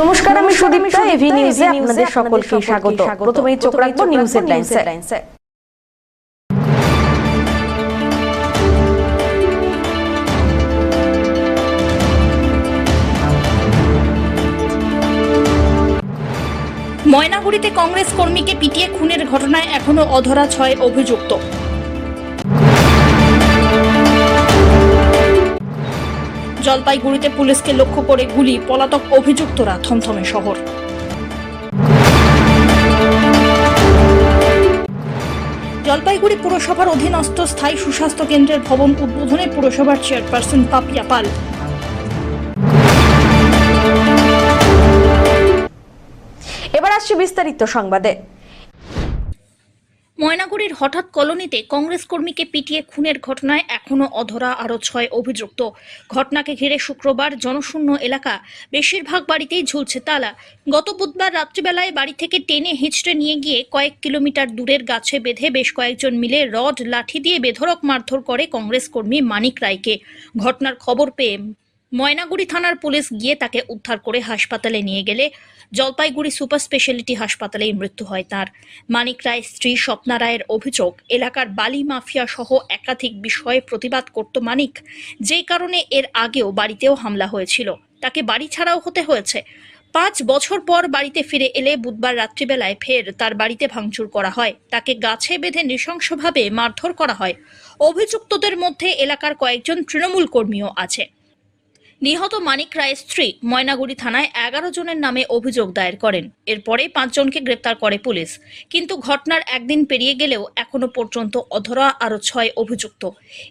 নমস্কার, আমি সুদীপ্তা। এভি নিউজে আপনাদের সকলকে স্বাগত। প্রথমেই চোখ রাখবো নিউজ হেডলাইনসে। ময়নাগুড়িতে কংগ্রেস কর্মীকে পিটিয়ে খুনের ঘটনায় এখনো অধরা 6 অভিযুক্ত। জলপাইগুড়িতে পুলিশকে লক্ষ্য করে গুলি, পলাতক অভিযুক্তরা, থমথমে শহর। জলপাইগুড়ি পুরসভার অধীনস্থ স্থায়ী সুস্বাস্থ্য কেন্দ্রের ভবন উদ্বোধনে পুরসভার চেয়ারপারসন পাপিয়া পাল। এবার আসছে বিস্তারিত সংবাদে। ময়নাগুড়ির হঠাৎ কলোনিতে কংগ্রেস কর্মীকে পিটিয়ে খুনের ঘটনায় এখনো অধরা আরও 6 অভিযুক্ত। ঘটনাকে ঘিরে শুক্রবার জনশূন্য এলাকা, বেশিরভাগ বাড়িতেই ঝুলছে তালা। গত বুধবার রাত্রিবেলায় বাড়ি থেকে টেনে হিঁচড়ে নিয়ে গিয়ে কয়েক কিলোমিটার দূরের গাছে বেঁধে বেশ কয়েকজন মিলে রড, লাঠি দিয়ে বেধড়ক মারধর করে কংগ্রেস কর্মী মানিক রায়কে। ঘটনার খবর পেয়ে ময়নাগুড়ি থানার পুলিশ গিয়ে তাকে উদ্ধার করে হাসপাতালে নিয়ে গেলে জলপাইগুড়ি সুপার স্পেশালিটি হাসপাতালেই মৃত্যু হয় তার। মানিক রায় স্ত্রী স্বপ্না রায়ের অভিযোগ, এলাকার বালি মাফিয়া সহ একাধিক বিষয়ে প্রতিবাদ করত মানিক, যেই কারণে এর আগেও বাড়িতেও হামলা হয়েছিল। তাকে বাড়ি ছাড়াও হতে হয়েছে। 5 বছর পর বাড়িতে ফিরে এলে বুধবার রাত্রিবেলায় ফের তার বাড়িতে ভাঙচুর করা হয়। তাকে গাছে বেঁধে নৃশংসভাবে মারধর করা হয়। অভিযুক্তদের মধ্যে এলাকার কয়েকজন তৃণমূল কর্মীও আছে। নিহত মানিক রায়ের স্ত্রী ময়নাগুড়ি থানায় 11 জনের নামে অভিযোগ দায়ের করেন। এরপরে 5 জনকে গ্রেপ্তার করে পুলিশ। কিন্তু ঘটনার একদিন পেরিয়ে গেলেও এখনো পর্যন্ত অধরা আরও 6 অভিযুক্ত।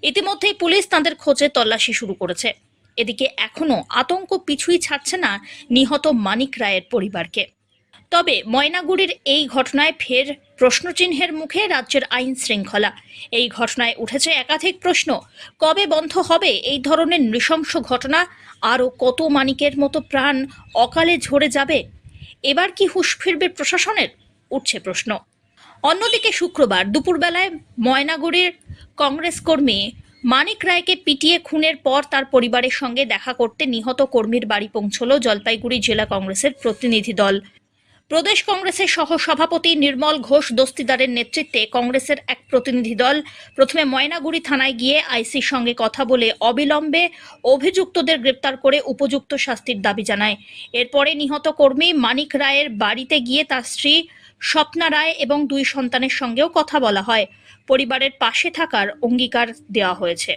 ইতিমধ্যেই পুলিশ তাদের খোঁজে তল্লাশি শুরু করেছে। এদিকে এখনো আতঙ্ক পিছুই ছাড়ছে না নিহত মানিক রায়ের পরিবারকে। তবে ময়নাগুড়ির এই ঘটনায় ফের প্রশ্নচিহ্নের মুখে রাজ্যের আইন শৃঙ্খলা। এই ঘটনায় উঠেছে একাধিক প্রশ্ন। কবে বন্ধ হবে এই ধরনের নৃশংস ঘটনা? আরও কত মানিকের মতো প্রাণ অকালে ঝরে যাবে? এবার কি হুঁশ ফিরবে প্রশাসনের? উঠছে প্রশ্ন। অন্যদিকে শুক্রবার দুপুরবেলায় ময়নাগুড়ির কংগ্রেস কর্মী মানিক রায়কে পিটিয়ে খুনের পর তার পরিবারের সঙ্গে দেখা করতে নিহত কর্মীর বাড়ি পৌঁছল জলপাইগুড়ি জেলা কংগ্রেসের প্রতিনিধি দল। প্রদেশ কংগ্রেসের সহ সভাপতি নির্মল ঘোষ দস্তিদারের নেতৃত্বে কংগ্রেসের এক প্রতিনিধি দল প্রথমে ময়নাগুড়ি থানায় গিয়ে আইসির সঙ্গে কথা বলে অবিলম্বে অভিযুক্তদের গ্রেপ্তার করে উপযুক্ত শাস্তির দাবি জানায়। এরপরে নিহত কর্মী মানিক রায়ের বাড়িতে গিয়ে তার স্ত্রী স্বপ্না রায় এবং 2 সন্তানের সঙ্গেও কথা বলা হয়। পরিবারের পাশে থাকার অঙ্গীকার দেওয়া হয়েছে।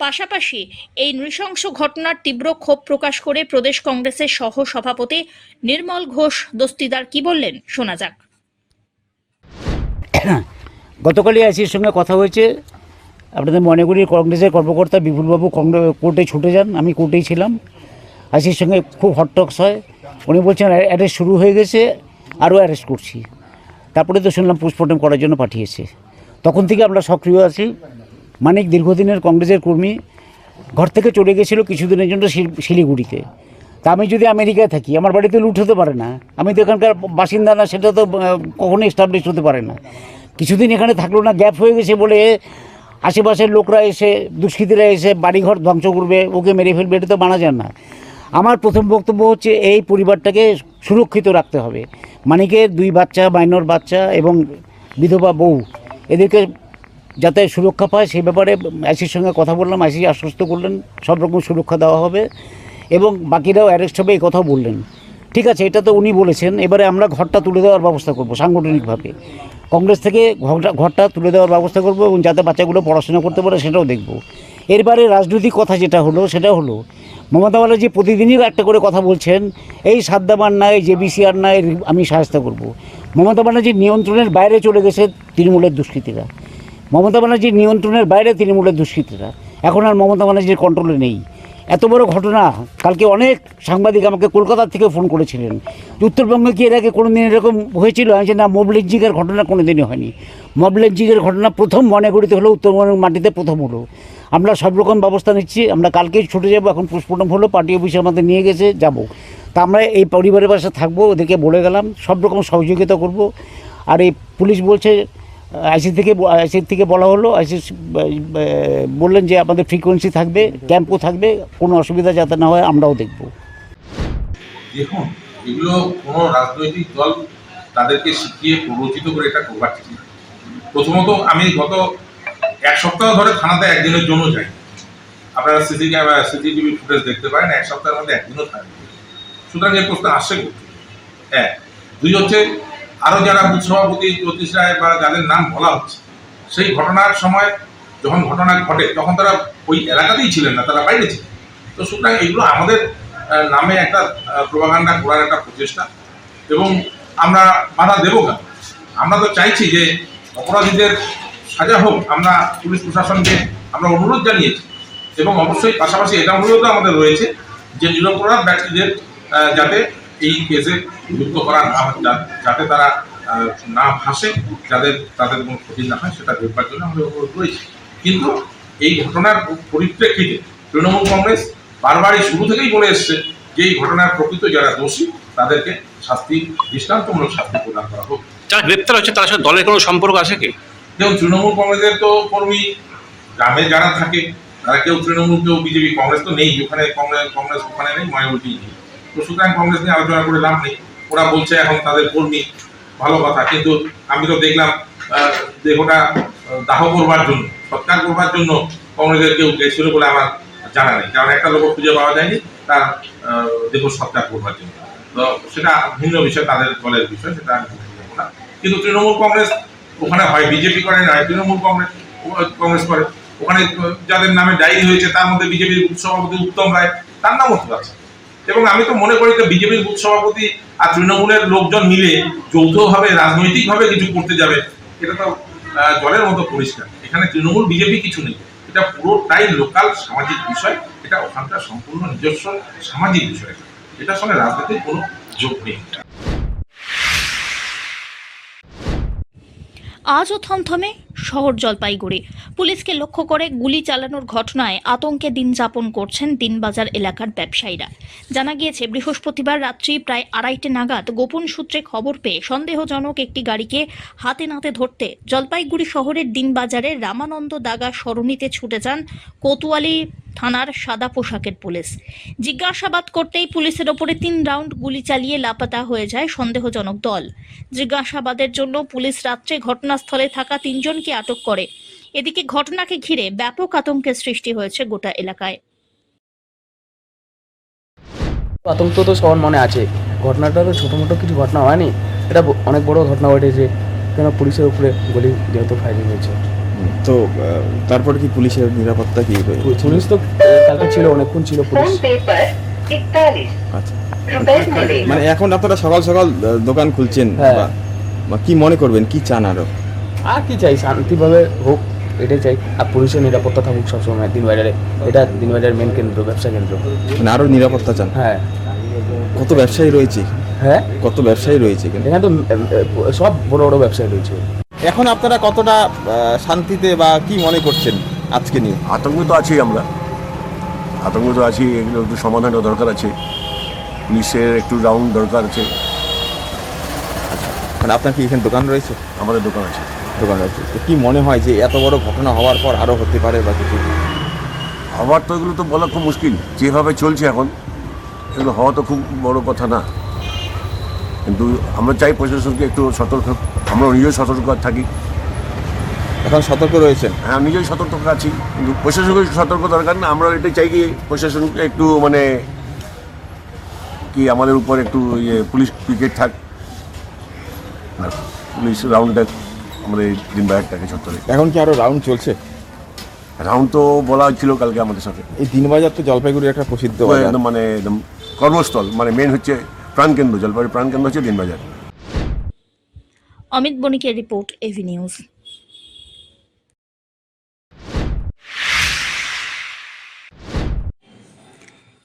পাশাপাশি এই নৃশংস ঘটনার তীব্র ক্ষোভ প্রকাশ করে প্রদেশ কংগ্রেসের সহ সভাপতি নির্মল ঘোষ দস্তিদার কি বললেন শোনা যাক। গতকালই আইসির সঙ্গে কথা হয়েছে। আপনাদের ময়নাগুড়ির কংগ্রেসের কর্মকর্তা বিপুলবাবু কোর্টে ছুটে যান, আমি কোর্টেই ছিলাম। আইসির সঙ্গে খুব হটটক্স হয়। উনি বলছেন অ্যারেস্ট শুরু হয়ে গেছে, আরও অ্যারেস্ট করছি। তারপরে তো শুনলাম পোস্টমর্টম করার জন্য পাঠিয়েছে। তখন থেকে আমরা সক্রিয় আছি। মানিক দীর্ঘদিনের কংগ্রেসের কর্মী, ঘর থেকে চলে গেছিলো কিছুদিনের জন্য শিলিগুড়িতে। তা আমি যদি আমেরিকায় থাকি, আমার বাড়িতে লুট হতে পারে না, আমি তো এখানকার বাসিন্দা না, সেটা তো কখনোই এস্টাবলিশ হতে পারে না। কিছুদিন এখানে থাকলো না, গ্যাপ হয়ে গেছে বলে আশেপাশের লোকরা এসে, দুষ্কৃতীরা এসে বাড়িঘর ধ্বংস করবে, ওকে মেরে ফেলবে, এটা তো মানা যায় না। আমার প্রথম বক্তব্য হচ্ছে এই পরিবারটাকে সুরক্ষিত রাখতে হবে। মানিকের 2 বাচ্চা, মাইনর বাচ্চা এবং বিধবা বউ, এদেরকে যাতে সুরক্ষা পায় সেই ব্যাপারে আইসির সঙ্গে কথা বললাম। আইসি আশ্বস্ত করলেন সব রকম সুরক্ষা দেওয়া হবে এবং বাকিরাও অ্যারেস্ট হবে, এই কথাও বললেন। ঠিক আছে, এটা তো উনি বলেছেন। এবারে আমরা ঘরটা তুলে দেওয়ার ব্যবস্থা করব সাংগঠনিকভাবে। কংগ্রেস থেকে ঘরটা তুলে দেওয়ার ব্যবস্থা করব এবং যাতে বাচ্চাগুলো পড়াশোনা করতে পারে সেটাও দেখব। এরবারে রাজনৈতিক কথা যেটা হলো সেটা হলো মমতা ব্যানার্জি প্রতিদিনই একটা করে কথা বলছেন, এই সাদ্দামান নাই, জেবিসিআর নাই, আমি সাহায্য করব। মমতা ব্যানার্জির নিয়ন্ত্রণের বাইরে চলে গেছে তৃণমূলের দুষ্কৃতীরা। মমতা ব্যানার্জির নিয়ন্ত্রণের বাইরে তৃণমূলের দুষ্কৃতীরা এখন আর মমতা ব্যানার্জির কন্ট্রোলে নেই। এত বড় ঘটনা, কালকে অনেক সাংবাদিক আমাকে কলকাতা থেকে ফোন করেছিলেন, উত্তরবঙ্গে কি এর আগে কোনো দিন এরকম হয়েছিল? আমি যে না, মব লিঞ্চিংয়ের ঘটনা কোনো দিনই হয়নি। মব লিঞ্চিংয়ের ঘটনা প্রথম ময়নাগুড়িতে হলো, উত্তরবঙ্গের মাটিতে প্রথম হলো। আমরা সব রকম ব্যবস্থা নিচ্ছি। আমরা কালকেই ছুটে যাবো, এখন পোস্টমর্টম হলো, পার্টি অফিসে আমাদের নিয়ে গেছে, যাব। তা আমরা এই পরিবারের পাশে থাকবো, ওদেরকে বলে গেলাম সব রকম সহযোগিতা করব। আর এই পুলিশ বলছে, আইসি থেকে বলা হলো, আইসি বললেন যে আমাদের ফ্রিকোয়েন্সি থাকবে, ক্যাম্পও থাকবে, কোনো অসুবিধা যাতে না হয় আমরাও দেখব। দেখুন, এগুলো কোনো রাজনৈতিক দল তাদেরকে শিখিয়ে প্ররোচিত করে এটা করবার ঠিক না। প্রথমত আমি গত এক সপ্তাহ ধরে থানাতে একদিনের জন্য যাই। আপনারা সিসিটিভি ফুটেজ দেখতে পারেন, এক সপ্তাহের মধ্যে একদিনও থাকবে। সুতরাং এই প্রশ্ন আসছে করতে। হ্যাঁ, দুই হচ্ছে আরো যারা বুথ সভাপতি জ্যোতিষ রায় বা যাদের নাম বলা হচ্ছে, সেই ঘটনার সময় যখন ঘটনা ঘটে তখন তারা ওই এলাকাতেই ছিলেন না, তারা বাইরে ছিলেন। তো সুতরাং এগুলো আমাদের নামে একটা প্রোপাগান্ডা করার একটা প্রচেষ্টা, এবং আমরা বাধা দেবো কেন? আমরা তো চাইছি যে অপরাধীদের সাজা হোক। আমরা পুলিশ প্রশাসনকে আমরা অনুরোধ জানিয়েছি, এবং অবশ্যই পাশাপাশি এটা অনুরোধও আমাদের রয়েছে যে নিরপরাধ ব্যক্তিদের যাতে এই কেসে যুক্ত করা না হয়, যাতে তারা না ভাসে, তাদের কোনো ক্ষতি না হয়, সেটা দেখবার জন্য আমাদের অনুরোধ রয়েছে। কিন্তু এই ঘটনার পরিপ্রেক্ষিতে তৃণমূল কংগ্রেস বারবারই শুরু থেকেই বলে এসছে যে এই ঘটনার প্রকৃত যারা দোষী তাদেরকে দৃষ্টান্তমূলক শাস্তি প্রদান করা হোক। যারা গ্রেপ্তার হচ্ছে তার সাথে দলের কোনো সম্পর্ক আছে কি? যেমন তৃণমূল কংগ্রেসের তো কর্মী গ্রামে যারা থাকে তারা কেউ তৃণমূল, কেউ বিজেপি, কংগ্রেস তো নেই ওখানে, কংগ্রেস ওখানে নেই, মায়াবতী নেই। তো সুতরাং কংগ্রেস নিয়ে আলোচনা করে লাভ নেই। ওরা বলছে এখন তাদের কর্মী, ভালো কথা, কিন্তু আমি তো দেখলাম দেহটা দাহ করবার জন্য, সৎকার করবার জন্য কংগ্রেসের কেউ গেছিল বলে আমার জানা নেই, কারণ একটা লোক খুঁজে পাওয়া যায়নি তার দেহ সৎকার করবার জন্য। তো সেটা ভিন্ন বিষয়, তাদের দলের বিষয়, সেটা আমি বলবো না। কিন্তু তৃণমূল কংগ্রেস ওখানে হয় বিজেপি করে না, তৃণমূল কংগ্রেস করে। ওখানে যাদের নামে ডায়েরি হয়েছে তার মধ্যে বিজেপির বুথ সভাপতি উত্তম রায়, তার নামও তো আছে। এবং আমি তো মনে করি যে বিজেপির বুথ সভাপতি আর তৃণমূলের লোকজন মিলে যৌথভাবে রাজনৈতিকভাবে কিছু করতে যাবে, এটা তো জলের মতো পরিষ্কার। এখানে তৃণমূল বিজেপি কিছু নেই, এটা পুরোটাই লোকাল সামাজিক বিষয়। এটা ওখানকার সম্পূর্ণ নিজস্ব সামাজিক বিষয়, এটার সঙ্গে রাজনীতির কোনো যোগ নেই। আজও থমথমে শহর জলপাইগুড়ি। পুলিশকে লক্ষ্য করে গুলি চালানোর ঘটনায় আতঙ্কে দিন যাপন করছেন দিনবাজার এলাকার ব্যবসায়ীরা। জানা গিয়েছে বৃহস্পতিবার রাত্রি প্রায় 2:30 নাগাদ গোপন সূত্রে খবর পেয়ে সন্দেহজনক একটি গাড়িকে হাতে নাতে ধরতে জলপাইগুড়ি শহরের দিনবাজারের রামানন্দ দাগা সরণিতে ছুটে যান কোতোয়ালি থানার সাদা পোশাকের পুলিশ। জিজ্ঞাসাবাদ করতেই পুলিশের ওপরে 3 রাউন্ড গুলি চালিয়ে লাপাতা হয়ে যায় সন্দেহজনক দল। জিজ্ঞাসাবাদের জন্য পুলিশ রাত্রে ঘটনাস্থলে থাকা 3 জনকে আটক করে। এদিকে ঘটনাকে ঘিরে ব্যাপক আতঙ্কের সৃষ্টি হয়েছে গোটা এলাকায়। আতঙ্ক তো সবার মনে আছে। ঘটনাটা তো ছোটো মোটো কিছু ঘটনা হয়নি, এটা অনেক বড় ঘটনা ঘটেছে, কেন পুলিশের উপরে গুলি যেহেতু ফায়ারিং হয়েছে। তো তারপরে কি পুলিশের নিরাপত্তা কি? পুলিশ তো কালকে ছিল, অনেকক্ষণ ছিল পুলিশ। আচ্ছা, মানে এখন আপনারা সকাল সকাল দোকান খুলছেন, হ্যাঁ। বা কি মনে করবেন, কি চান আরো? আর কি চাই, শান্তিভাবে হোক এটাই চাই, আর পুলিশের নিরাপত্তা থাকুক সবসময় দিনবাজারে। এটা দিনবাজারের মেন কেন্দ্র, ব্যবসা কেন্দ্র, মানে আরো নিরাপত্তা চান? হ্যাঁ। কত ব্যবসায়ী রয়েছে? হ্যাঁ, কত ব্যবসায়ী রয়েছে এখানে? এখানে তো সব বড় বড় ব্যবসায়ী রয়েছে। এখন আপনারা কতটা শান্তিতে বা কি মনে করছেন আজকে নিয়ে? আতঙ্ক তো আছেই, এগুলো একটু সমাধানের দরকার আছে, পুলিশের একটু রাউন্ড দরকার আছে। মানে আপনার কি এখানে দোকান রয়েছে? আমাদের দোকান আছে। দোকান রয়েছে, তো কি মনে হয় যে এত বড় ঘটনা হওয়ার পর আরও হতে পারে বা কিছু? আবার তো এগুলো তো বলা খুব মুশকিল, যেভাবে চলছে এখন এগুলো হওয়া তো খুব বড় কথা না। কিন্তু আমরা চাই প্রশাসনকে একটু সতর্ক, আমরা নিজেও সতর্ক থাকি। এখন সতর্ক রয়েছেন? হ্যাঁ, নিজেই সতর্ক আছি, কিন্তু প্রশাসনকে সতর্ক দরকার না। আমরা এটাই চাই কি প্রশাসনকে একটু মানে কি আমাদের উপর একটু পুলিশ পিকেট থাক, আর পুলিশ রাউন্ড দেখ আমাদের এই দিনবাজারটাকে চত্বরে। এখন কি আরও রাউন্ড চলছে? রাউন্ড তো বলা হচ্ছিল কালকে আমাদের সাথে। এই দিনবাজার তো জলপাইগুড়ির একটা প্রসিদ্ধ বাজার, একদম মানে একদম কর্মস্থল, মানে মেন হচ্ছে প্রাণকেন্দ্র, জলপাইগুড়ির প্রাণকেন্দ্র হচ্ছে দিনবাজার। অমিত বণিকের রিপোর্ট, এভি নিউজ।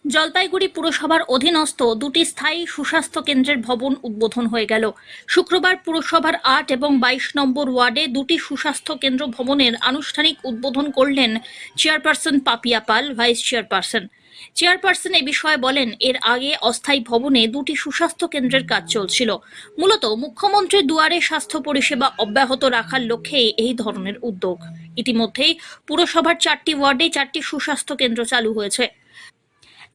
জলপাইগুড়ি পুরসভার অধীনস্থ 2টি স্থায়ী সুস্বাস্থ্য কেন্দ্রের ভবন উদ্বোধন হয়ে গেল। শুক্রবার পুরসভার 8 এবং 22 নম্বর ওয়ার্ডে 2টি সুস্বাস্থ্য কেন্দ্র ভবনের আনুষ্ঠানিক উদ্বোধন করলেন চেয়ারপারসন পাপিয়া পাল, ভাইস চেয়ারপারসন এ বিষয়ে বলেন, এর আগে অস্থায়ী ভবনে 2টি সুস্বাস্থ্য কেন্দ্রের কাজ চলছিল। মূলত মুখ্যমন্ত্রীর দুয়ারে স্বাস্থ্য পরিষেবা অব্যাহত রাখার লক্ষ্যে এই ধরনের উদ্যোগ। ইতিমধ্যেই পুরসভার 4টি ওয়ার্ডে 4টি সুস্বাস্থ্য কেন্দ্র চালু হয়েছে।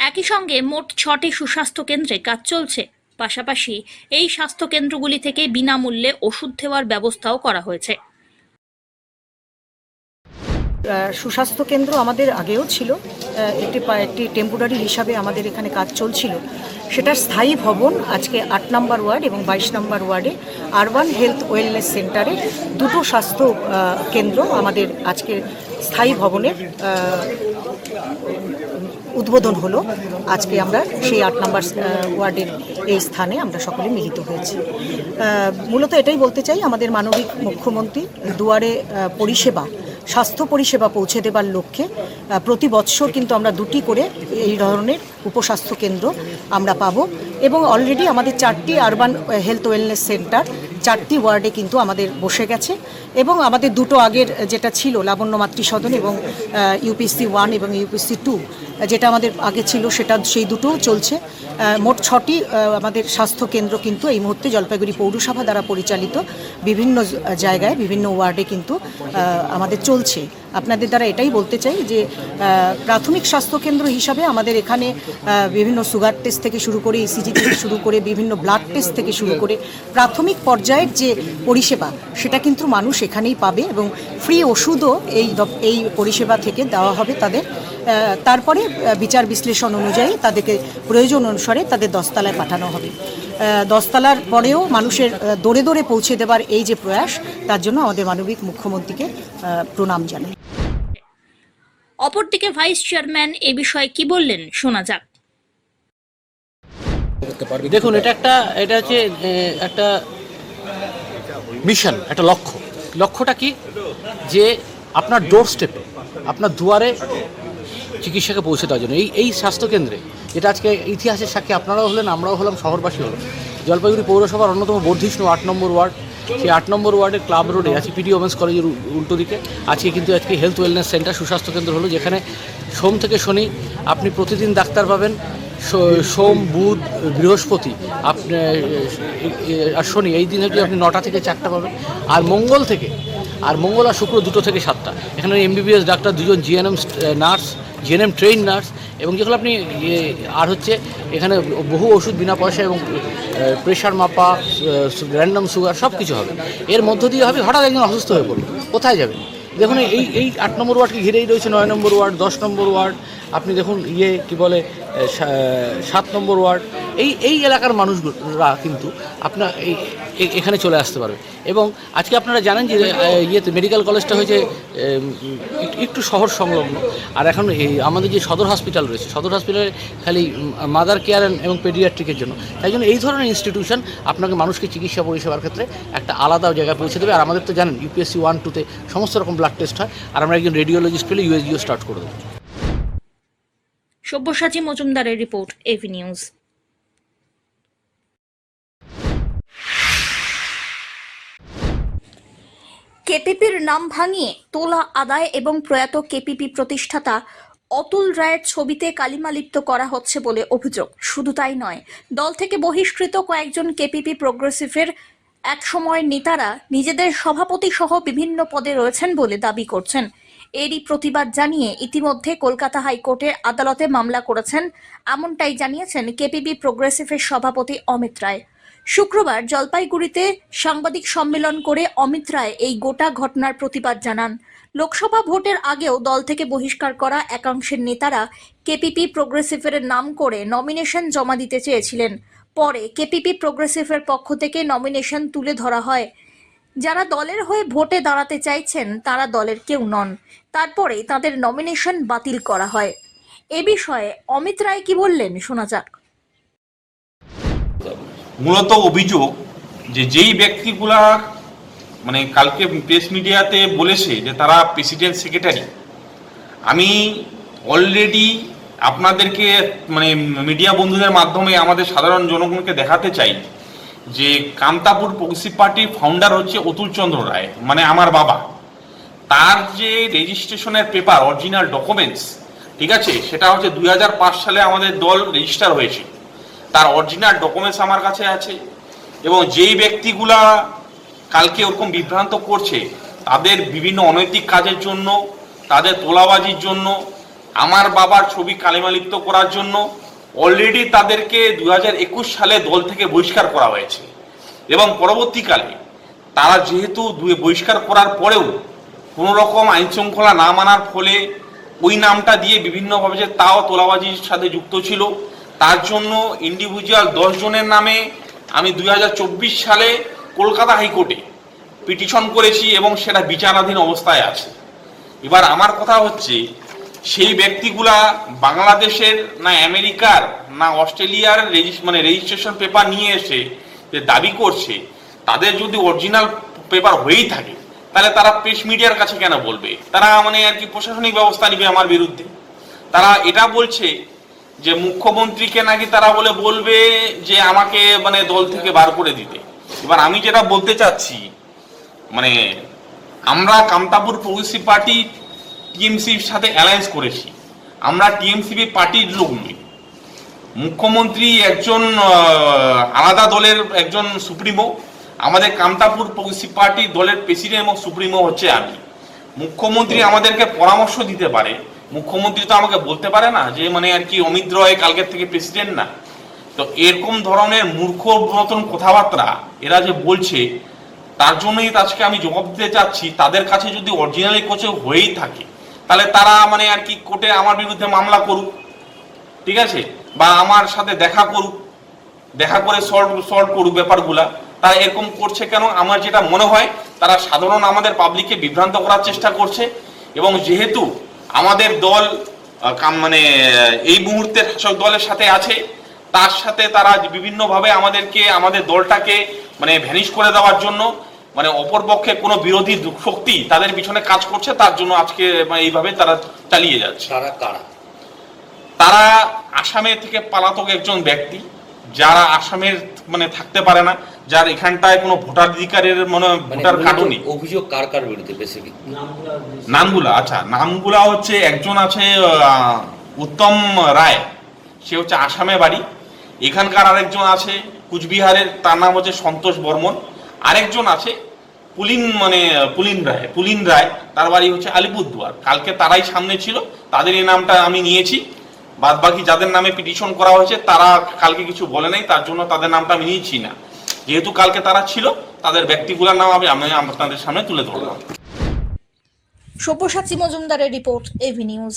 একই সঙ্গে মোট 6টি সুস্বাস্থ্য কেন্দ্রে কাজ চলছে। পাশাপাশি এই স্বাস্থ্য কেন্দ্রগুলি থেকে বিনামূল্যে ওষুধ দেওয়ার ব্যবস্থাও করা হয়েছে। সুস্বাস্থ্য কেন্দ্র আমাদের আগেও ছিল, একটি টেম্পোরারি হিসাবে আমাদের এখানে কাজ চলছিল। সেটার স্থায়ী ভবন আজকে 8 নম্বর ওয়ার্ড এবং 22 নম্বর ওয়ার্ডে আরবান হেলথ ওয়েলনেস সেন্টারে দুটো স্বাস্থ্য কেন্দ্র আমাদের আজকে স্থায়ী ভবনের উদ্বোধন হলো। আজকে আমরা সেই 8 নম্বর ওয়ার্ডের এই স্থানে আমরা সকলে মিলিত হয়েছি। মূলত এটাই বলতে চাই, আমাদের মাননীয় মুখ্যমন্ত্রী দুয়ারে পরিষেবা, স্বাস্থ্য পরিষেবা পৌঁছে দেবার লক্ষ্যে প্রতি বৎসর কিন্তু আমরা 2টি করে এই ধরনের উপস্বাস্থ্য কেন্দ্র আমরা পাবো এবং অলরেডি আমাদের 4টি আরবান হেলথ ওয়েলনেস সেন্টার 4টি ওয়ার্ডে কিন্তু আমাদের বসে গেছে এবং আমাদের দুটো আগের যেটা ছিল লাবণ্য মাতৃসদন এবং ইউপিসি 1 এবং ইউপিসি 2 যেটা আমাদের আগে ছিল সেটা সেই দুটোও চলছে। মোট 6টি আমাদের স্বাস্থ্য কেন্দ্র কিন্তু এই মুহূর্তে জলপাইগুড়ি পৌরসভা দ্বারা পরিচালিত বিভিন্ন জায়গায় বিভিন্ন ওয়ার্ডে কিন্তু আমাদের চলছে। আপনাদের দ্বারা এটাই বলতে চাই যে প্রাথমিক স্বাস্থ্যকেন্দ্র হিসাবে আমাদের এখানে বিভিন্ন সুগার টেস্ট থেকে শুরু করে ইসিজি থেকে শুরু করে বিভিন্ন ব্লাড টেস্ট থেকে শুরু করে প্রাথমিক পর্যায়ের যে পরিষেবা সেটা কিন্তু মানুষ এখানেই পাবে এবং ফ্রি ওষুধও এই পরিষেবা থেকে দেওয়া হবে তাদের। তারপরে বিচার বিশ্লেষণ অনুযায়ী তাদেরকে প্রয়োজন অনুসারে তাদের 10 তলায় পাঠানো হবে। 10 তলার পরেও মানুষের দৌড়ে দৌড়ে পৌঁছে দেবার এই যে প্রয়াস, তার জন্য আমাদের মাননীয় মুখ্যমন্ত্রীকে প্রণাম জানাই। অপরদিকে ভাইস চেয়ারম্যান এ বিষয়ে কি বললেন শোনা যাক। দেখুন, এটা হচ্ছে একটা মিশন, একটা লক্ষ্যটা কি যে আপনার ডোর স্টেপে, আপনার দুয়ারে চিকিৎসাকে পৌঁছে দেওয়ার জন্য এই স্বাস্থ্যকেন্দ্রে, যেটা আজকে ইতিহাসের সাক্ষী আপনারাও হলেন, আমরাও হলাম, শহরবাসী হলো। জলপাইগুড়ি পৌরসভার অন্যতম বর্ধিষ্ণু 8 নম্বর ওয়ার্ড, সেই 8 নম্বর ওয়ার্ডের ক্লাব রোডে আছে পিডি ওমেন্স কলেজের উল্টো দিকে আজকে হেলথ ওয়েলনেস সেন্টার সুস্বাস্থ্য কেন্দ্র হলো, যেখানে সোম থেকে শনি আপনি প্রতিদিন ডাক্তার পাবেন। সোম, বুধ, বৃহস্পতি আপনি আর শনি এই দিন হচ্ছে আপনি 9টা থেকে 4টা পাবেন। আর মঙ্গল আর শুক্র 2টো থেকে 7টা। এখানে এমবিবিএস ডাক্তার, 2জন জিএনএম ট্রেইন নার্স এবং যেগুলো আপনি আর হচ্ছে এখানে বহু ওষুধ বিনা পয়সা এবং প্রেশার মাপা, র্যান্ডম সুগার সব কিছু হবে। এর মধ্য দিয়ে হবে হঠাৎ একজন অসুস্থ হয়ে পড়লো, কোথায় যাবে? দেখুন এই 8 নম্বর ওয়ার্ডকে ঘিরেই রয়েছে 9 নম্বর ওয়ার্ড, 10 নম্বর ওয়ার্ড, আপনি দেখুন 7 নম্বর ওয়ার্ড। এই এলাকার মানুষরা কিন্তু আপনার এখানে চলে আসতে পারবে। এবং আজকে আপনারা জানেন যে মেডিকেল কলেজটা হয়েছে একটু শহর সংলগ্ন। আর এখন আমাদের যে সদর হসপিটাল রয়েছে, সদর হসপিটালে খালি মাদার কেয়ার এবং পেডিয়াট্রিকের জন্য, তাই জন্য এই ধরনের ইনস্টিটিউশন আপনাকে মানুষকে চিকিৎসা পরিষেবার ক্ষেত্রে একটা আলাদা জায়গায় পৌঁছে দেবে। আর আমাদের তো জানেন ইউপিএসসি 1-2তে সমস্ত রকম ব্লাড টেস্ট হয়, আর আমরা একজন রেডিওলজিস্ট পেলে ইউএসজিও স্টার্ট করে দেবো। সব্যসাচী মজুমদারের রিপোর্ট, এভি নিউজ। কেপিপির নাম ভাঙিয়ে তোলা আদায় এবং প্রয়াত কেপিপি প্রতিষ্ঠাতা অতুল রায়ের ছবিতে কালিমা লিপ্ত করা হচ্ছে বলে অভিযোগ। শুধু তাই নয়, দল থেকে বহিষ্কৃত কয়েকজন কেপিপি প্রোগ্রেসিভের একসময়ের নেতারা নিজেদের সভাপতি সহ বিভিন্ন পদে রয়েছেন বলে দাবি করছেন। এরই প্রতিবাদ জানিয়ে ইতিমধ্যে কলকাতা হাইকোর্টের আদালতে মামলা করেছেন, এমনটাই জানিয়েছেন কেপিপি প্রোগ্রেসিভের সভাপতি অমিত রায়। শুক্রবার জলপাইগুড়িতে সাংবাদিক সম্মেলন করে অমিত রায় এই গোটা ঘটনার প্রতিবাদ জানান। লোকসভা ভোটের আগেও দল থেকে বহিষ্কার করা একাংশের নেতারা কেপিপি প্রোগ্রেসিভের নাম করে নমিনেশন জমা দিতে চেয়েছিলেন। পরে কেপিপি প্রোগ্রেসিভের পক্ষ থেকে নমিনেশন তুলে ধরা হয়। যারা দলের হয়ে ভোটে দাঁড়াতে চাইছেন তারা দলের কেউ নন। তারপরে তাদের নমিনেশন বাতিল করা হয়। এ বিষয়ে অমিত রায় কি বললেন শোনা যাক। মূলত অভিযোগ যে যেই ব্যক্তিগুলা মানে কালকে প্রেস মিডিয়াতে বলেছে যে তারা প্রেসিডেন্ট সেক্রেটারি, আমি অলরেডি আপনাদেরকে মানে মিডিয়া বন্ধুদের মাধ্যমে আমাদের সাধারণ জনগণকে দেখাতে চাই যে কামতাপুর প্রগ্রেসিভ পার্টির ফাউন্ডার হচ্ছে অতুল চন্দ্র রায়, মানে আমার বাবা। তার যে রেজিস্ট্রেশনের পেপার, অরিজিনাল ডকুমেন্টস, ঠিক আছে, সেটা হচ্ছে 2005 সালে আমাদের দল রেজিস্টার হয়েছে। তার অরিজিনাল ডকুমেন্টস আমার কাছে আছে। এবং যেই ব্যক্তিগুলা কালকে ওরকম বিভ্রান্ত করছে, তাদের বিভিন্ন অনৈতিক কাজের জন্য, তাদের তোলাবাজির জন্য, আমার বাবার ছবি কালিমালিপ্ত করার জন্য অলরেডি তাদেরকে 2021 সালে দল থেকে বহিষ্কার করা হয়েছে এবং পরবর্তীকালে তারা যেহেতু বহিষ্কার করার পরেও কোনো রকম আইন শৃঙ্খলা না মানার ফলে ওই নামটা দিয়ে বিভিন্নভাবে যে তাও তোলাবাজির সাথে যুক্ত ছিল, তার জন্য ইন্ডিভিজুয়াল 10 জনের নামে আমি 2024 সালে কলকাতা হাইকোর্টে পিটিশন করেছি এবং সেটা বিচারাধীন অবস্থায় আছে। এবার আমার কথা হচ্ছে, সেই ব্যক্তিগুলা বাংলাদেশের না আমেরিকার না অস্ট্রেলিয়ার রেজিস্ট্রেশন পেপার নিয়ে এসে যে দাবি করছে, তাদের যদি অরিজিনাল পেপার হয়েই থাকে তাহলে তারা প্রেস মিডিয়ার কাছে কেন বলবে? তারা আর কি প্রশাসনিক ব্যবস্থা নিবে আমার বিরুদ্ধে। তারা এটা বলছে যে মুখ্যমন্ত্রীকে নাকি তারা বলবে যে আমাকে দল থেকে বার করে দিতে। এবার আমি যেটা বলতে চাচ্ছি, আমরা কামতাপুর প্রগ্রেসিভ পার্টি টিএমসির সাথে অ্যালায়েন্স করেছি, আমরা টিএমসিপি পার্টির লোক নই। মুখ্যমন্ত্রী একজন আলাদা দলের একজন সুপ্রিমো, আমাদের কামতাপুর প্রগ্রেসিভ পার্টি দলের প্রেসিডেন্ট এবং সুপ্রিমো হচ্ছে আমি। মুখ্যমন্ত্রী আমাদেরকে পরামর্শ দিতে পারে, মুখ্যমন্ত্রী তো আমাকে বলতে পারে না যে আর কি অমিত রয় কালকের থেকে প্রেসিডেন্ট না। তো এরকম ধরনের মূর্খ মতন কথাবার্তা এরা যে বলছে, তার জন্যই আজকে আমি জবাব দিতে চাচ্ছি, তাদের কাছে যদি অরিজিনালি কোচে হয়েই থাকে তাহলে তারা আর কি কোর্টে আমার বিরুদ্ধে মামলা করুক, ঠিক আছে, বা আমার সাথে দেখা করুক, দেখা করে সলভ করুক ব্যাপারগুলা। তারা এরকম করছে কেন? আমার যেটা মনে হয় তারা সাধারণ আমাদের পাবলিককে বিভ্রান্ত করার চেষ্টা করছে। এবং যেহেতু আমাদের দল এই মুহূর্তে শাসক দলের সাথে আছে, তার সাথে তারা বিভিন্নভাবে আমাদের দলটাকে ভ্যানিশ করে দেওয়ার জন্য অপরপক্ষে কোনো বিরোধী শক্তি তাদের পিছনে কাজ করছে, তার জন্য আজকে এইভাবে তারা চালিয়ে যাচ্ছে। তারা আসামের থেকে পলাতক একজন ব্যক্তি, যারা আসামের থাকতে পারে না, যার এখানটায় কোনো ভোটাধিকারের ভোটার কার্ডও নেই। অভিযোগ কার কার বিরুদ্ধে বেসিক্যালি? নামগুলা হচ্ছে, একজন আছে উত্তম রায়, সে হচ্ছে আসামে বাড়ি। এখানকার আরেকজন আছে কুচবিহারের, তার নাম হচ্ছে সন্তোষ বর্মন। আরেকজন আছে পুলিন রায়, তার বাড়ি হচ্ছে আলিপুরদুয়ার। কালকে তারাই সামনে ছিল, তাদের এই নামটা আমি নিয়েছি। বাদ বাকি যাদের নামে পিটিশন করা হয়েছে তারা কালকে কিছু বলে নাই, তার জন্য তাদের নামটা আমি নিয়েছি না। যেহেতু কালকে তারা ছিল, তাদের ব্যক্তিগুলোর নাম আমি আপনাদের সামনে তুলে ধরলাম। সব্যসাচী মজুমদারের রিপোর্ট, এভি নিউজ।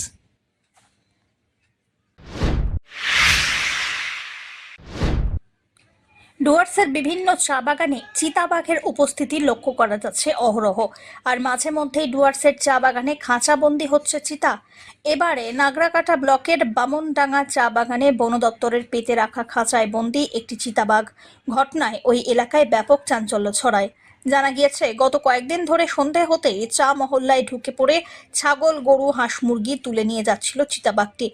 ডুয়ার্সের বিভিন্ন চা বাগানে চিতাবাঘের উপস্থিতি লক্ষ্য করা যাচ্ছে অহরহ। আর মাঝে মধ্যেই ডুয়ার্সের চা বাগানে খাঁচাবন্দি হচ্ছে চিতা। এবারে নাগরাকাটা ব্লকের বামনডাঙ্গা চা বাগানে বন দপ্তরের পেতে রাখা খাঁচায় বন্দি একটি চিতাবাঘ। ঘটনায় ওই এলাকায় ব্যাপক চাঞ্চল্য ছড়ায়। জানা গিয়েছে, গত কয়েকদিন ধরে সন্ধে হতেই চা মহল্লায় ঢুকে পড়ে ছাগল, গরু, হাঁস, মুরগি তুলে নিয়ে যাচ্ছিল চিতাবাঘটি।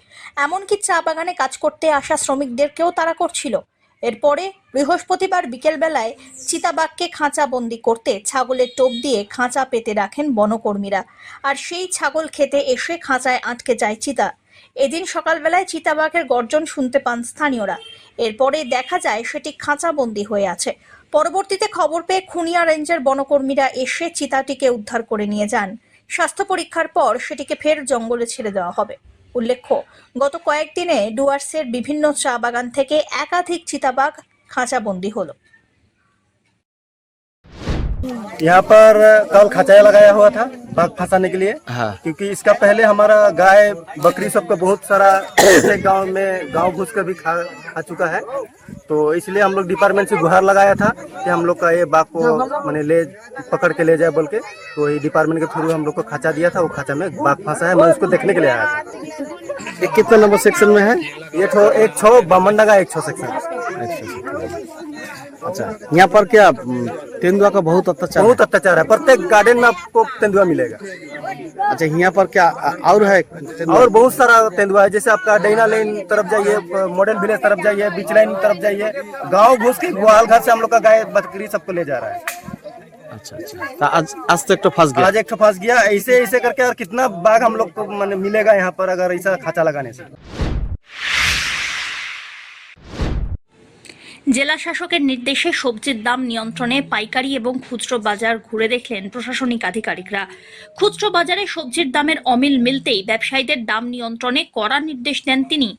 এমনকি চা বাগানে কাজ করতে আসা শ্রমিকদেরকেও তাড়া করছিল। এরপরে বৃহস্পতিবার বিকেলবেলায় চিতাবাঘকে খাঁচা বন্দি করতে ছাগলের টোপ দিয়ে খাঁচা পেতে রাখেন বনকর্মীরা। আর সেই ছাগল খেতে এসে খাঁচায় আটকে যায় চিতা। এদিন সকালবেলায় চিতাবাঘের গর্জন শুনতে পান স্থানীয়রা। এরপরে দেখা যায় সেটি খাঁচাবন্দি হয়ে আছে। পরবর্তীতে খবর পেয়ে খুনিয়া রেঞ্জের বনকর্মীরা এসে চিতাটিকে উদ্ধার করে নিয়ে যান। স্বাস্থ্য পরীক্ষার পর সেটিকে ফের জঙ্গলে ছেড়ে দেওয়া হবে। উল্লেখ্য, গত কয়েকদিনে ডুয়ার্সের বিভিন্ন চা বাগান থেকে একাধিক চিতাবাঘ খাঁচাবন্দি হলো। यहाँ पर कल खचाया लगाया हुआ था बाघ फंसाने के लिए। हाँ। क्योंकि इसका पहले हमारा गाय बकरी सबको बहुत सारा गांव घुस कर भी खा चुका है। तो इसलिए हम लोग डिपार्टमेंट से गुहार लगाया था कि हम लोग का ये बाघ को ले पकड़ के ले जाए बोल के। तो ये डिपार्टमेंट के थ्रू हम लोग को खाचा दिया था, वो खाचा में बाघ फंसा है। मैं उसको देखने के लिए आया था। ये कितना नंबर सेक्शन में है? ये एक छो बामनडंगा, एक छो सेक्शन। अच्छा, यहाँ पर क्या तेंदुआ का बहुत अत्याचार है। प्रत्येक गार्डन में आपको तेंदुआ मिलेगा। अच्छा, यहाँ पर क्या और है? और बहुत सारा तेंदुआ है। जैसे आपका डैना लाइन तरफ जाइए, मॉडल विलेज तरफ जाइए, बीच लाइन तरफ जाइए, गांव घुस के ग्वाल घर से हम लोग का गाय बकरी सबको ले जा रहा है। अच्छा, तो आज तो एक तो फंस गया। आज एक तो फंस गया। ऐसे करके और कितना बाघ हम लोग को मिलेगा यहाँ पर अगर ऐसा खाचा लगाने से। জেলা শাসকের নির্দেশে সবজির দাম নিয়ন্ত্রণে পাইকারি এবং খুচরো বাজার ঘুরে দেখলেন প্রশাসনিক আধিকারিকরা। খুচরো বাজারে সবজির দামের অমিল মিলতেই ব্যবসায়ীদের দাম নিয়ন্ত্রণে কড়া নির্দেশ দেন তিনি।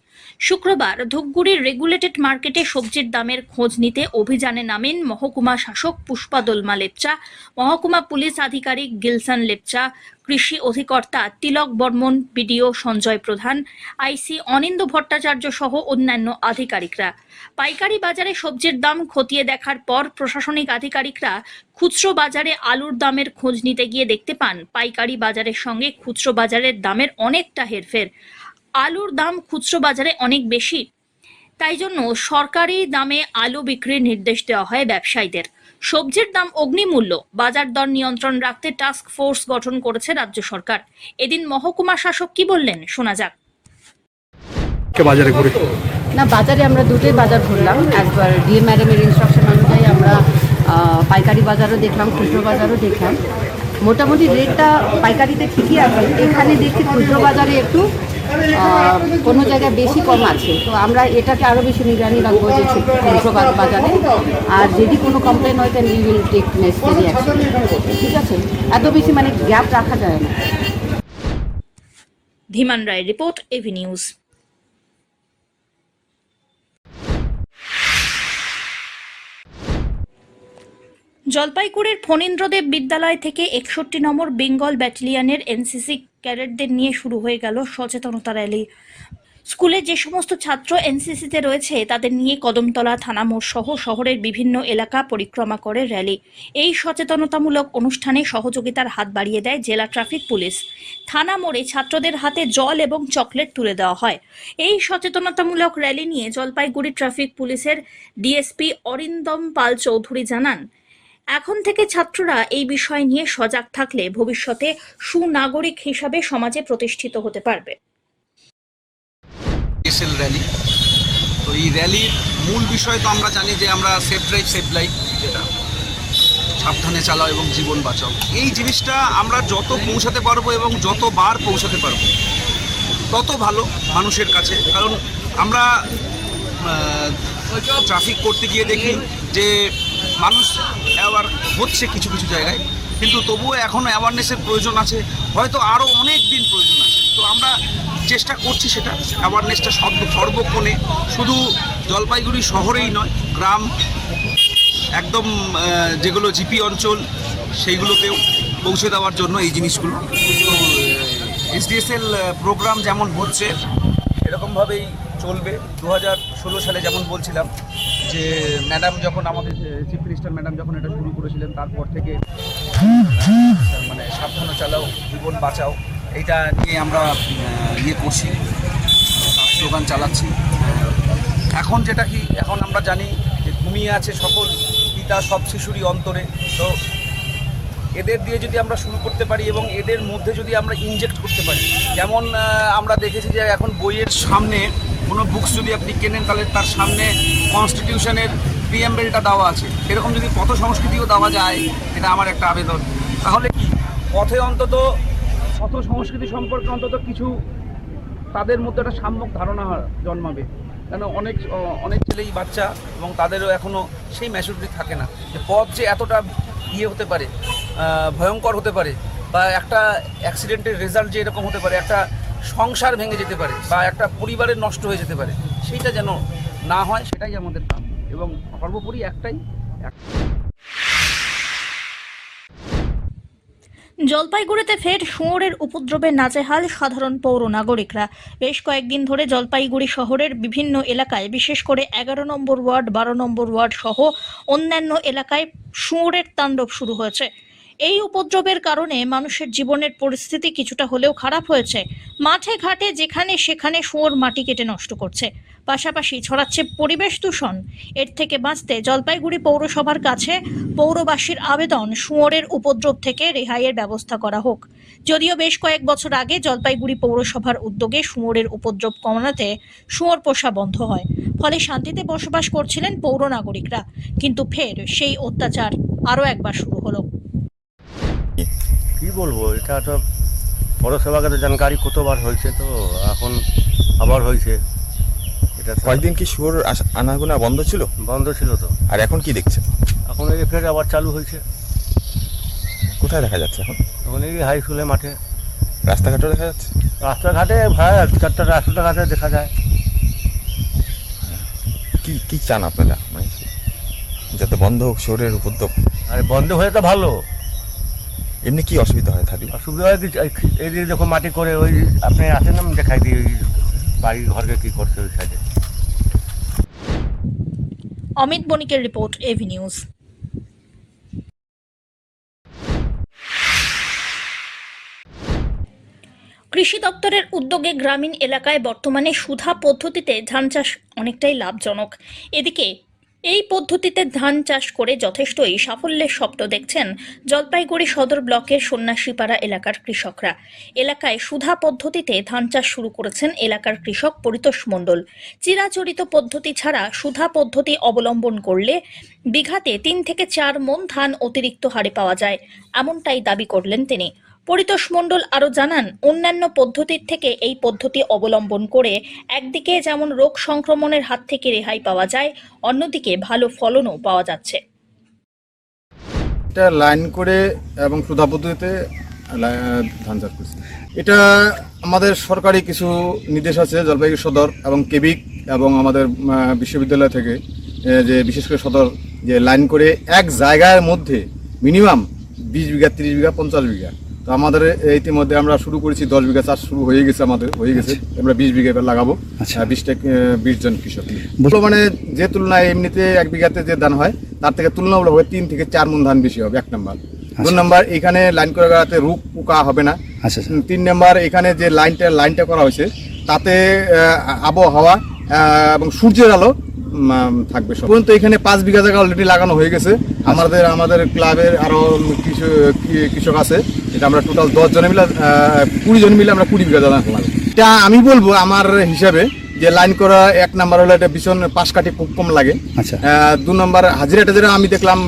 শুক্রবার ধূপগুড়ির রেগুলেটেড মার্কেটে সবজির দামের খোঁজ নিতে অভিযানে নামেন মহকুমা শাসক পুষ্পা দোলমা লেপচা, মহকুমা পুলিশ আধিকারিক গিলসান লেপচা, কৃষি অধিকর্তা তিলক বর্মন, বিডিও সঞ্জয় প্রধান, আইসি অনিন্দ ভট্টাচার্য সহ অন্যান্য আধিকারিকরা। পাইকারি বাজারে সবজির দাম খতিয়ে দেখার পর প্রশাসনিক আধিকারিকরা খুচরো বাজারে আলুর দামের খোঁজ নিতে গিয়ে দেখতে পান পাইকারি বাজারের সঙ্গে খুচরো বাজারের দামের অনেকটা হেরফের। আলুর দাম খুচরো বাজারে অনেক বেশি, তাই জন্য সরকারি দামে আলু বিক্রির নির্দেশ দেওয়া হয় ব্যবসায়ীদের। সবজির দাম অগ্নিমূল্য, বাজার দর নিয়ন্ত্রণ রাখতে টাস্ক ফোর্স গঠন করেছে রাজ্য সরকার। এদিন মহকুমা শাসক কি বললেন শোনা যাক। বাজারে ঘুরে না, বাজারে আমরা দুটোই বাজার ঘুরলাম। একবার ডিএম ম্যাডামের ইনস্ট্রাকশন অনুযায়ী আমরা পাইকারি বাজারও দেখলাম, খুচরো বাজারও দেখলাম। মোটামুটি রেটটা পাইকারিতে ঠিকই আছে, এখানে দেখছি খুচরো বাজারে একটু কোনো জায়গায় বেশি কম আছে। তো আমরা এটাকে আরও বেশি নিগরানি রাখবো যে খুচরো বাজারে। আর যদি কোনো কমপ্লেন হয় তাহলে we will take necessary action. ঠিক আছে, এত বেশি মানে গ্যাপ রাখা যায় না। Dhiman Roy report, AV news. জলপাইগুড়ির ফণীন্দ্রদেব বিদ্যালয় থেকে 61 নম্বর বেঙ্গল ব্যাটালিয়নের এনসিসি ক্যাডেটদের নিয়ে শুরু হয়ে গেল সচেতনতা র্যালি। স্কুলে যে সমস্ত ছাত্র এনসিসিতে রয়েছে তাদের নিয়ে কদমতলা থানা মোড় সহ শহরের বিভিন্ন এলাকা পরিক্রমা করে র্যালি। এই সচেতনতামূলক অনুষ্ঠানে সহযোগিতার হাত বাড়িয়ে দেয় জেলা ট্রাফিক পুলিশ। থানা মোড়ে ছাত্রদের হাতে জল এবং চকলেট তুলে দেওয়া হয়। এই সচেতনতামূলক র্যালি নিয়ে জলপাইগুড়ি ট্রাফিক পুলিশের ডিএসপি অরিন্দম পাল চৌধুরী জানান, এখন থেকে ছাত্ররা এই বিষয় নিয়ে সজাগ থাকলে ভবিষ্যতে সুনাগরিক হিসাবে সমাজে প্রতিষ্ঠিত হতে পারবে। র্যালি, তো এই র্যালির মূল বিষয় তো আমরা জানি যে আমরা সেফ ড্রাইভ সেফ লাইফ, যেটা সাবধানে চালাও এবং জীবন বাঁচাও। এই জিনিসটা আমরা যত পৌঁছাতে পারবো এবং যতবার পৌঁছাতে পারবো তত ভালো মানুষের কাছে। কারণ আমরা ট্রাফিক করতে গিয়ে দেখি যে মানুষ অ্যাওয়ার হচ্ছে কিছু কিছু জায়গায়, কিন্তু তবুও এখনও অ্যাওয়ারনেসের প্রয়োজন আছে, হয়তো আরও অনেক দিন প্রয়োজন আছে। তো আমরা চেষ্টা করছি সেটা অ্যাওয়ারনেসটা সর্বক্ষণে, শুধু জলপাইগুড়ি শহরেই নয়, গ্রাম একদম যেগুলো জিপি অঞ্চল সেইগুলোতেও পৌঁছে দেওয়ার জন্য এই জিনিসগুলো। তো এসডিএসএল প্রোগ্রাম যেমন হচ্ছে এরকমভাবেই চলবে। 2016 সালে যেমন বলছিলাম যে ম্যাডাম যখন আমাদের চিফ মিনিস্টার ম্যাডাম যখন এটা শুরু করেছিলেন, তারপর থেকে মানে সাবধানে চালাও জীবন বাঁচাও এইটা নিয়ে আমরা করছি, স্লোগান চালাচ্ছি। এখন যেটা কি, এখন আমরা জানি যে ঘুমিয়ে আছে সকল পিতা সব শিশুরই অন্তরে। তো এদের দিয়ে যদি আমরা শুরু করতে পারি এবং এদের মধ্যে যদি আমরা ইনজেক্ট করতে পারি, যেমন আমরা দেখেছি যে এখন বইয়ের সামনে কোনো বুকস যদি আপনি কেনেন তাহলে তার সামনে কনস্টিটিউশনের প্রিএম্বলটা দেওয়া আছে, এরকম যদি পথ সংস্কৃতিও দেওয়া যায়, এটা আমার একটা আবেদন। তাহলে কি পথে অন্তত পথ সংস্কৃতি সম্পর্কে অন্তত কিছু তাদের মধ্যে একটা সাম্যক ধারণা জন্মাবে। কেন অনেক ছেলেই বাচ্চা এবং তাদেরও এখনও সেই ম্যাচুরিটি থাকে না যে পথ যে এতটা হতে পারে, ভয়ঙ্কর হতে পারে, বা একটা অ্যাক্সিডেন্টের রেজাল্ট যে এরকম হতে পারে, একটা সংসার ভেঙে যেতে পারে বা একটা পরিবারের নষ্ট হয়ে যেতে পারে, সেইটা যেন না হয়, সেটাই আমাদের কাম। এবং সর্বোপরি একটাই জলপাইগুড়িতে ফের শুয়োরের উপদ্রবে নাজেহাল সাধারণ পৌর নাগরিকরা। বেশ কয়েকদিন ধরে জলপাইগুড়ি শহরের বিভিন্ন এলাকায়, বিশেষ করে 11 নম্বর ওয়ার্ড, 12 নম্বর ওয়ার্ড সহ অন্যান্য এলাকায় শুয়োরের তাণ্ডব শুরু হয়েছে। এই উপদ্রবের কারণে মানুষের জীবনের পরিস্থিতি কিছুটা হলেও খারাপ হয়েছে। মাঠে ঘাটে যেখানে সেখানে শুয়োর মাটি কেটে নষ্ট করছে, পাশাপাশি ছড়াচ্ছে পরিবেশ দূষণ। এর থেকে বাঁচতে জলপাইগুড়ি পৌরসভার কাছে পৌরবাসীর আবেদন, শুয়োরের উপদ্রব থেকে রেহাইয়ের ব্যবস্থা করা হোক। যদিও বেশ কয়েক বছর আগে জলপাইগুড়ি পৌরসভার উদ্যোগে শুয়োরের উপদ্রব কমাতে শুয়োর পোষা বন্ধ হয়, ফলে শান্তিতে বসবাস করছিলেন পৌর নাগরিকরা। কিন্তু ফের সেই অত্যাচার আরও একবার শুরু হলো। কি বলবো, এটা তো পৌরসভাকে জানকারি কতবার হয়েছে, তো এখন আবার হয়েছে। এটা কয়েকদিন কি শুয়োর আনাগোনা বন্ধ ছিল? বন্ধ ছিল তো, আর এখন কি দেখছে? এখন এই ফের আবার চালু হয়েছে। কোথায় দেখা যাচ্ছে এখন? এখন এই হাই স্কুলের মাঠে, রাস্তাঘাটও দেখা যাচ্ছে। রাস্তাঘাটে রাস্তাঘাটে দেখা যায়। কি কি চান আপনারা, মানে যাতে বন্ধ হোক শহরের উপদ্রব? আর বন্ধ হয়ে তো ভালো। এমনি কি অসুবিধা হয় থাকলে? অসুবিধা হয় এই দিকে যখন মাটি করে ওই আপনি আসেন না, দেখাই দিই ওই বাড়ি ঘরকে কী করছে ওই সাইডে। অমিত বণিকের রিপোর্ট, এভি নিউজ। কৃষি দপ্তরের উদ্যোগে গ্রামীণ এলাকায় বর্তমানে সুধা পদ্ধতিতে ধান চাষ অনেকটাই লাভজনক। এদিকে এই পদ্ধতিতে ধান চাষ করে যথেষ্টই সাফল্যের স্বপ্ন দেখছেন জলপাইগুড়ি সদর ব্লকের সন্ন্যাসীপাড়া এলাকার কৃষকরা। এলাকায় সুধা পদ্ধতিতে ধান চাষ শুরু করেছেন এলাকার কৃষক পরিতোষ মণ্ডল। চিরাচরিত পদ্ধতি ছাড়া সুধা পদ্ধতি অবলম্বন করলে বিঘাতে 3 থেকে 4 মণ ধান অতিরিক্ত হারে পাওয়া যায়, এমনটাই দাবি করলেন তিনি। পরিতোষ মণ্ডল আরও জানান, অন্যান্য পদ্ধতির থেকে এই পদ্ধতি অবলম্বন করে একদিকে যেমন রোগ সংক্রমণের হাত থেকে রেহাই পাওয়া যায়, অন্যদিকে ভালো ফলনও পাওয়া যাচ্ছে। এটা লাইন করে এবং সুধা পদ্ধতিতে ধান চাষ করছি। এটা আমাদের সরকারি কিছু নির্দেশ আছে জলপাইগুড়ি সদর এবং কেবিক এবং আমাদের বিশ্ববিদ্যালয় থেকে, যে বিশেষ করে সদর, যে লাইন করে এক জায়গার মধ্যে মিনিমাম 20 বিঘা, 30 বিঘা, 50 বিঘা। তো আমাদের ইতিমধ্যে আমরা শুরু করেছি, 10 বিঘা চাষ শুরু হয়ে গেছে, আমাদের হয়ে গেছে। আমরা 20 বিঘা এবার লাগাবো। 20 জন কৃষক। মানে যে তুলনায় এমনিতে 1 বিঘাতে যে ধান হয় তার থেকে তুলনামূলকভাবে 3 থেকে 4 মণ ধান বেশি হবে, 1 নম্বর। 2 নম্বর, এখানে লাইন করে গাড়াতে রোগ পোকা হবে না। 3 নম্বর, এখানে যে লাইনটা করা হয়েছে তাতে আবহাওয়া এবং সূর্যের আলো থাকবে। পর্যন্ত এখানে 5 বিঘা জায়গা অলরেডি লাগানো হয়ে গেছে। আমাদের ক্লাবের আরো কৃষক আছে, এটা আমরা টোটাল 10 জন মিলে 20 জন মিলে আমরা 20 বিঘা জায়গা লাগাবো। এটা আমি বলবো আমার হিসাবে যে লাইন করা 1 নাম্বার হলো এটা ভীষণ পাশ কাটি খুব কম লাগে। 2 নম্বর, হাজিরাটা যেটা আমি দেখলাম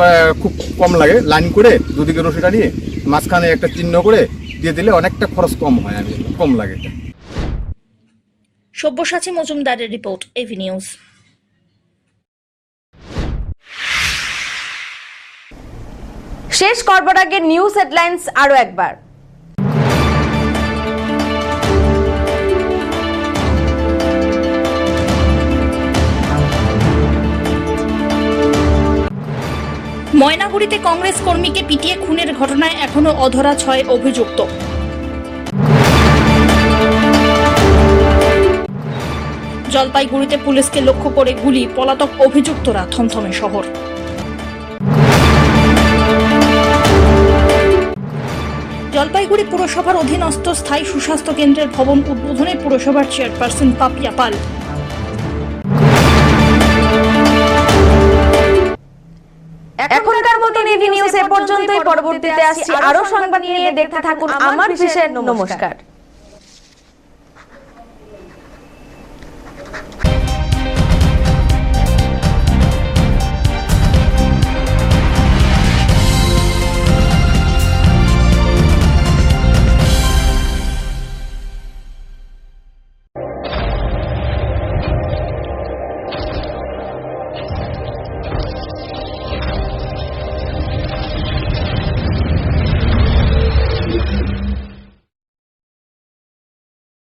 খুব কম লাগে। লাইন করে দুদিকে রশিটা নিয়ে মাঝখানে একটা চিহ্ন করে দিয়ে দিলে অনেকটা খরচ কম হয়, আমি কম লাগে। সব্যসাচী মজুমদারের রিপোর্ট, এভি নিউজ। শেষ করবার আগে নিউজ হেডলাইন্স আরো একবার। ময়নাগুড়িতে কংগ্রেস কর্মীকে পিটিয়ে খুনের ঘটনায় এখনো অধরা 6 অভিযুক্ত। জলপাইগুড়িতে পুলিশকে লক্ষ্য করে গুলি, পলাতক অভিযুক্তরা থমথমে শহর। জলপাইগুড়ি পুরসভার অধীনস্থ স্থায়ী সুস্বাস্থ্য কেন্দ্রের ভবন উদ্বোধনে পুরসভার চেয়ারপারসন পাপিয়া পাল। এখনকার মতো এভি নিউজ এ পর্যন্তই। পরবর্তীতে আসছি আরো সংবাদ নিয়ে, দেখতে থাকুন আমার বিশেষ। নমস্কার।